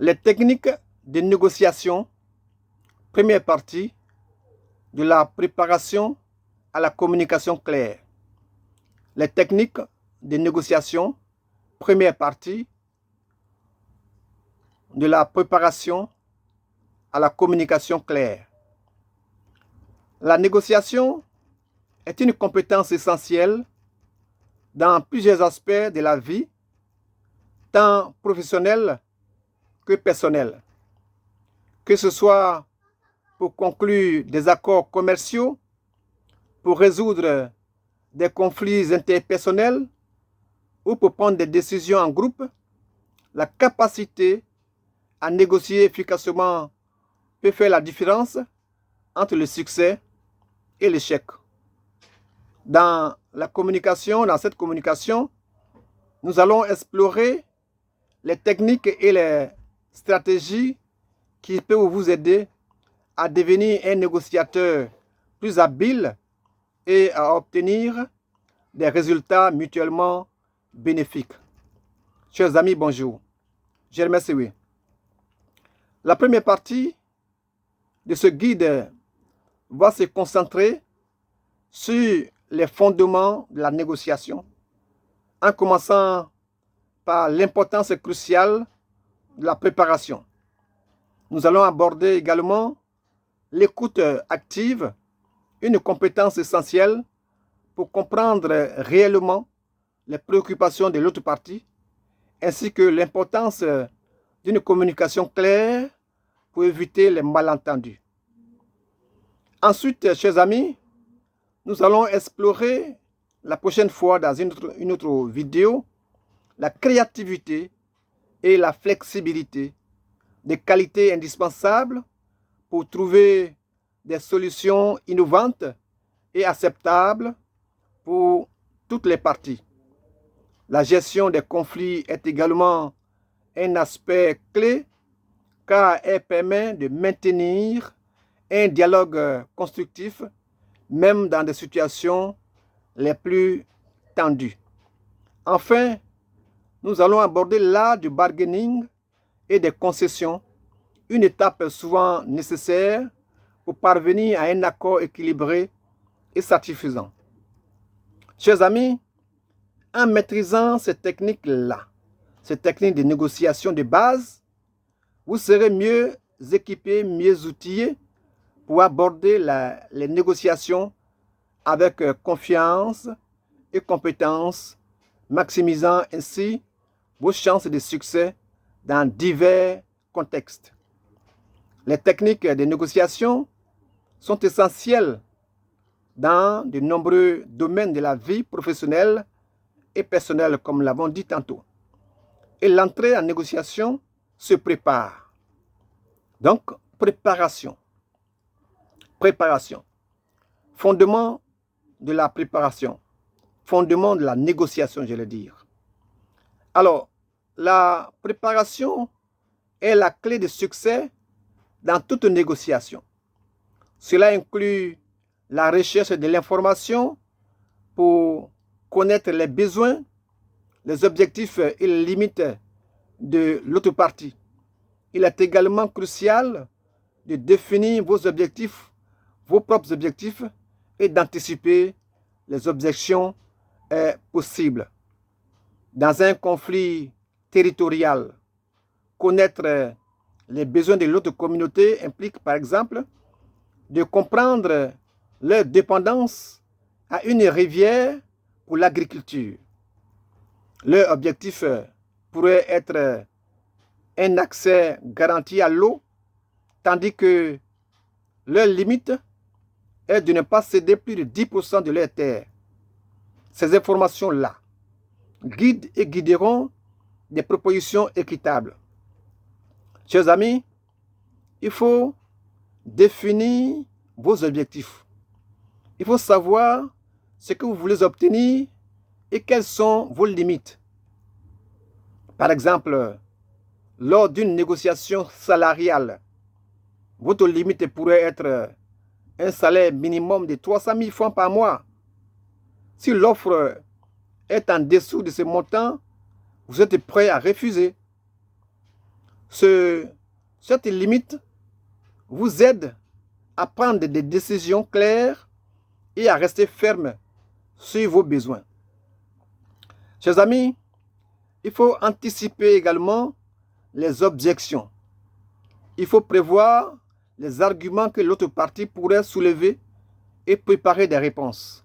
Les techniques de négociation, première partie, de la préparation à la communication claire. Les techniques de négociation, première partie, de la préparation à la communication claire. La négociation est une compétence essentielle dans plusieurs aspects de la vie, tant professionnelle que personnelle. Que ce soit pour conclure des accords commerciaux, pour résoudre des conflits interpersonnels ou pour prendre des décisions en groupe, la capacité à négocier efficacement peut faire la différence entre le succès et l'échec. Dans cette communication, nous allons explorer les techniques et les stratégies qui peuvent vous aider à devenir un négociateur plus habile et à obtenir des résultats mutuellement bénéfiques. Chers amis, bonjour. Germain Sewi. La première partie de ce guide va se concentrer sur les fondements de la négociation, en commençant par l'importance cruciale de la préparation. Nous allons aborder également l'écoute active, une compétence essentielle pour comprendre réellement les préoccupations de l'autre partie, ainsi que l'importance d'une communication claire pour éviter les malentendus. Ensuite, chers amis, nous allons explorer la prochaine fois dans une autre vidéo la créativité et la flexibilité, des qualités indispensables pour trouver des solutions innovantes et acceptables pour toutes les parties. La gestion des conflits est également un aspect clé car elle permet de maintenir un dialogue constructif même dans des situations les plus tendues. Enfin, nous allons aborder l'art du bargaining et des concessions, une étape souvent nécessaire pour parvenir à un accord équilibré et satisfaisant. Chers amis, en maîtrisant ces techniques-là, ces techniques de négociation de base, vous serez mieux équipé, mieux outillé pour aborder les négociations avec confiance et compétence, maximisant ainsi vos chances de succès dans divers contextes. Les techniques de négociation sont essentielles dans de nombreux domaines de la vie professionnelle et personnelle, comme nous l'avons dit tantôt. Et l'entrée en négociation se prépare. Donc, préparation. Préparation. Fondement de la préparation. Fondement de la négociation, je vais dire. Alors, la préparation est la clé de succès dans toute négociation. Cela inclut la recherche de l'information pour connaître les besoins, les objectifs et les limites de l'autre partie. Il est également crucial de définir vos objectifs, vos propres objectifs et d'anticiper les objections possibles. Dans un conflit territorial, connaître les besoins de l'autre communauté implique, par exemple, de comprendre leur dépendance à une rivière pour l'agriculture. Leur objectif pourrait être un accès garanti à l'eau, tandis que leur limite est de ne pas céder plus de 10% de leurs terres. Ces informations-là guident et guideront des propositions équitables. Chers amis, il faut définir vos objectifs. Il faut savoir ce que vous voulez obtenir et quelles sont vos limites. Par exemple, lors d'une négociation salariale, votre limite pourrait être un salaire minimum de 300 000 francs par mois. Si l'offre est en dessous de ce montant, vous êtes prêt à refuser. Cette limite vous aide à prendre des décisions claires et à rester ferme sur vos besoins. Chers amis, il faut anticiper également les objections. Il faut prévoir les arguments que l'autre partie pourrait soulever et préparer des réponses.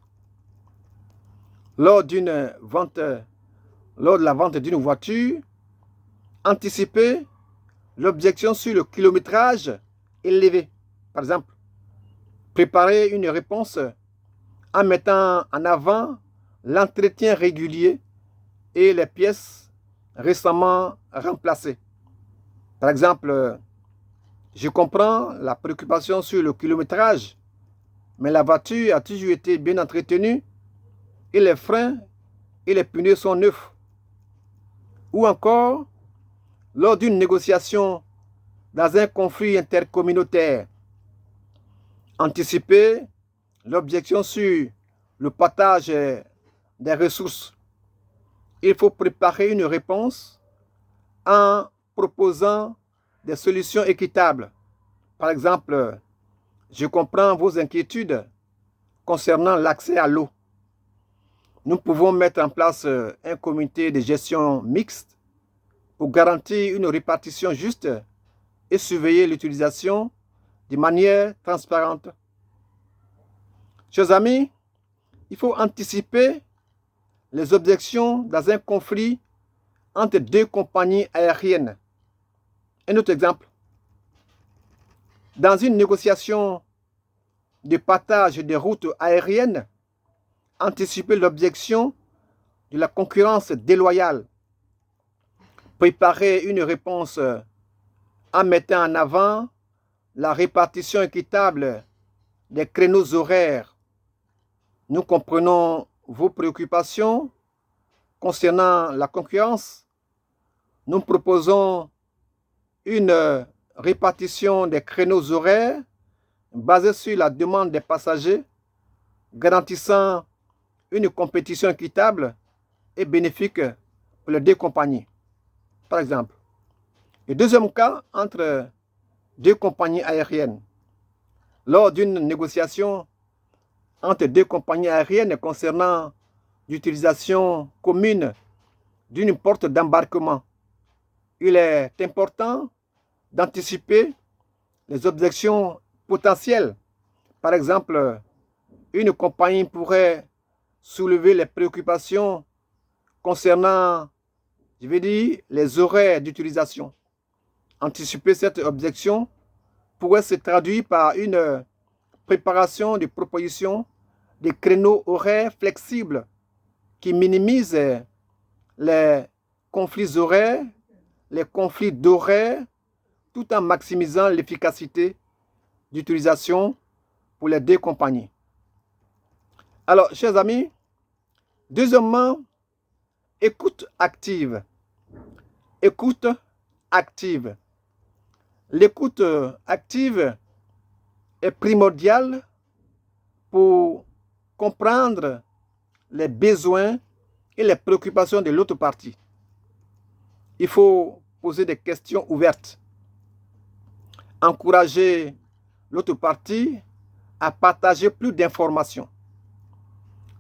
Lors de la vente d'une voiture, anticiper l'objection sur le kilométrage élevé. Par exemple, préparer une réponse en mettant en avant l'entretien régulier et les pièces récemment remplacées. Par exemple, je comprends la préoccupation sur le kilométrage, mais la voiture a toujours été bien entretenue et les freins et les pneus sont neufs. Ou encore, lors d'une négociation dans un conflit intercommunautaire, anticiper l'objection sur le partage des ressources. Il faut préparer une réponse en proposant des solutions équitables. Par exemple, je comprends vos inquiétudes concernant l'accès à l'eau. Nous pouvons mettre en place un comité de gestion mixte pour garantir une répartition juste et surveiller l'utilisation de manière transparente. Chers amis, il faut anticiper les objections dans un conflit entre deux compagnies aériennes. Un autre exemple. Dans une négociation de partage des routes aériennes, anticiper l'objection de la concurrence déloyale. Préparer une réponse en mettant en avant la répartition équitable des créneaux horaires. Nous comprenons vos préoccupations concernant la concurrence. Nous proposons une répartition des créneaux horaires basée sur la demande des passagers, garantissant une compétition équitable et bénéfique pour les deux compagnies. Par exemple, le deuxième cas entre deux compagnies aériennes. Lors d'une négociation entre deux compagnies aériennes concernant l'utilisation commune d'une porte d'embarquement, il est important d'anticiper les objections potentielles. Par exemple, une compagnie pourrait soulever les préoccupations concernant, les horaires d'utilisation. Anticiper cette objection pourrait se traduire par une préparation de propositions de créneaux horaires flexibles qui minimisent les conflits horaires, les conflits d'horaires, tout en maximisant l'efficacité d'utilisation pour les deux compagnies. Alors, chers amis, deuxièmement, écoute active. Écoute active. L'écoute active est primordiale pour comprendre les besoins et les préoccupations de l'autre partie. Il faut poser des questions ouvertes. Encourager l'autre partie à partager plus d'informations.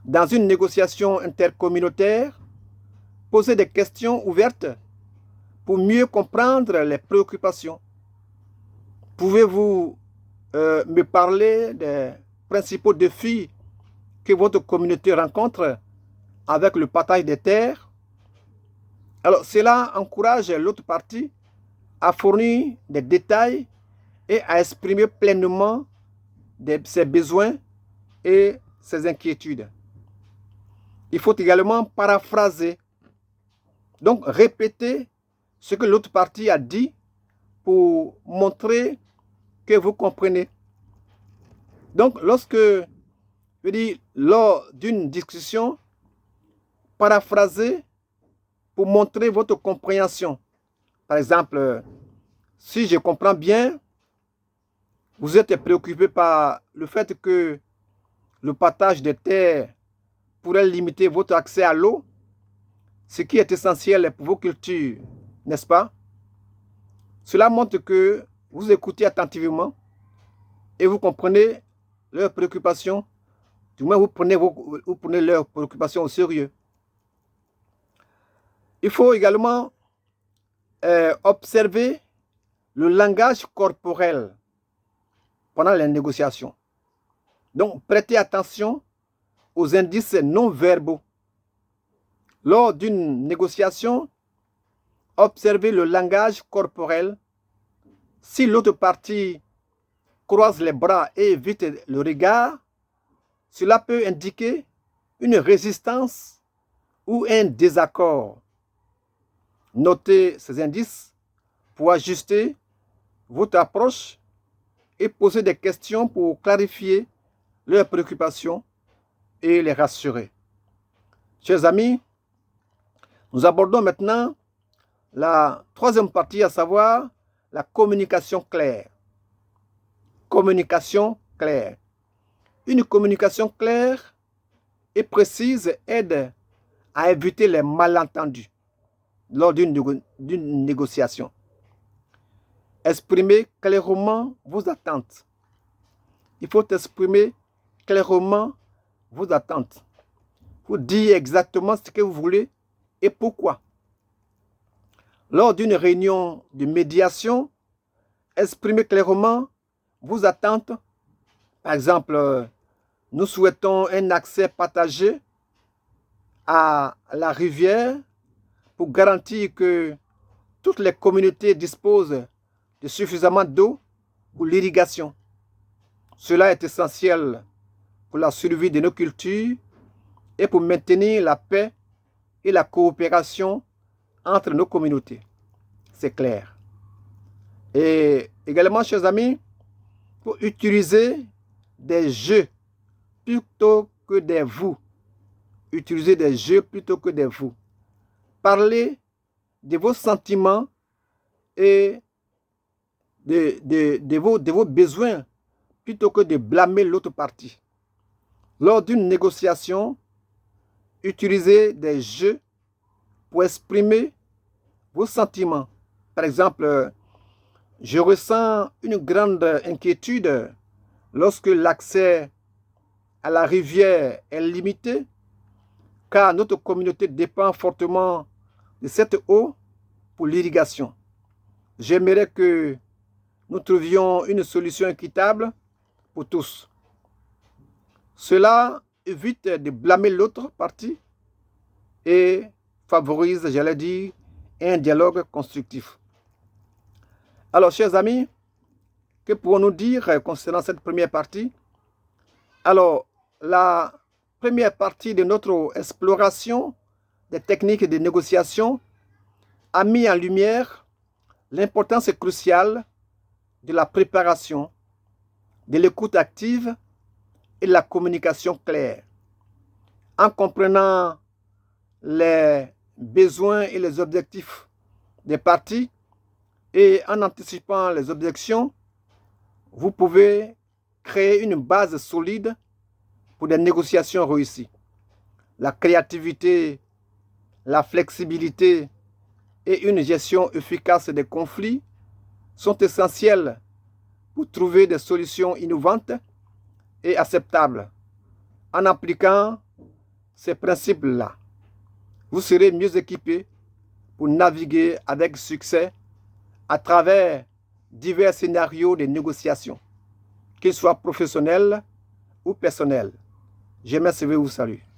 Dans une négociation intercommunautaire, poser des questions ouvertes pour mieux comprendre les préoccupations. Pouvez-vous me parler des principaux défis que votre communauté rencontre avec le partage des terres? Alors, cela encourage l'autre partie à fournir des détails et à exprimer pleinement ses besoins et ses inquiétudes. Il faut également paraphraser, donc répéter ce que l'autre partie a dit pour montrer que vous comprenez. Donc, lors d'une discussion, paraphraser pour montrer votre compréhension. Par exemple, si je comprends bien, vous êtes préoccupé par le fait que le partage des terres pourrait limiter votre accès à l'eau, ce qui est essentiel pour vos cultures, n'est-ce pas? Cela montre que vous écoutez attentivement et vous comprenez leurs préoccupations. Du moins, vous prenez leurs préoccupations au sérieux. Il faut également observer le langage corporel pendant les négociations. Donc, prêtez attention aux indices non verbaux. Lors d'une négociation, observez le langage corporel. Si l'autre partie croise les bras et évite le regard, cela peut indiquer une résistance ou un désaccord. Notez ces indices pour ajuster votre approche et poser des questions pour clarifier leurs préoccupations et les rassurer. Chers amis, nous abordons maintenant la troisième partie, à savoir la communication claire. Communication claire. Une communication claire et précise aide à éviter les malentendus lors d'une négociation. Exprimez clairement vos attentes. Il faut exprimer clairement vos attentes. Vous dire exactement ce que vous voulez et pourquoi. Lors d'une réunion de médiation, exprimez clairement vos attentes. Par exemple, nous souhaitons un accès partagé à la rivière pour garantir que toutes les communautés disposent de suffisamment d'eau pour l'irrigation. Cela est essentiel pour la survie de nos cultures et pour maintenir la paix et la coopération entre nos communautés. C'est clair. Et également, chers amis, pour utiliser des jeux plutôt que des vous. Utilisez des jeux plutôt que des vous. Parlez de vos sentiments et de vos besoins plutôt que de blâmer l'autre partie. Lors d'une négociation, utilisez des jeux pour exprimer vos sentiments. Par exemple, je ressens une grande inquiétude lorsque l'accès à la rivière est limité, car notre communauté dépend fortement de cette eau pour l'irrigation. J'aimerais que nous trouvions une solution équitable pour tous. Cela évite de blâmer l'autre partie et favorise, j'allais dire, un dialogue constructif. Alors, chers amis, que pouvons-nous dire concernant cette première partie? Alors, la première partie de notre exploration des techniques de négociation a mis en lumière l'importance cruciale de la préparation, de l'écoute active et de la communication claire. En comprenant les besoins et les objectifs des parties et en anticipant les objections, vous pouvez créer une base solide pour des négociations réussies. La créativité, la flexibilité et une gestion efficace des conflits sont essentiels pour trouver des solutions innovantes et acceptables. En appliquant ces principes-là, vous serez mieux équipé pour naviguer avec succès à travers divers scénarios de négociation, qu'ils soient professionnels ou personnels. Je vous salue.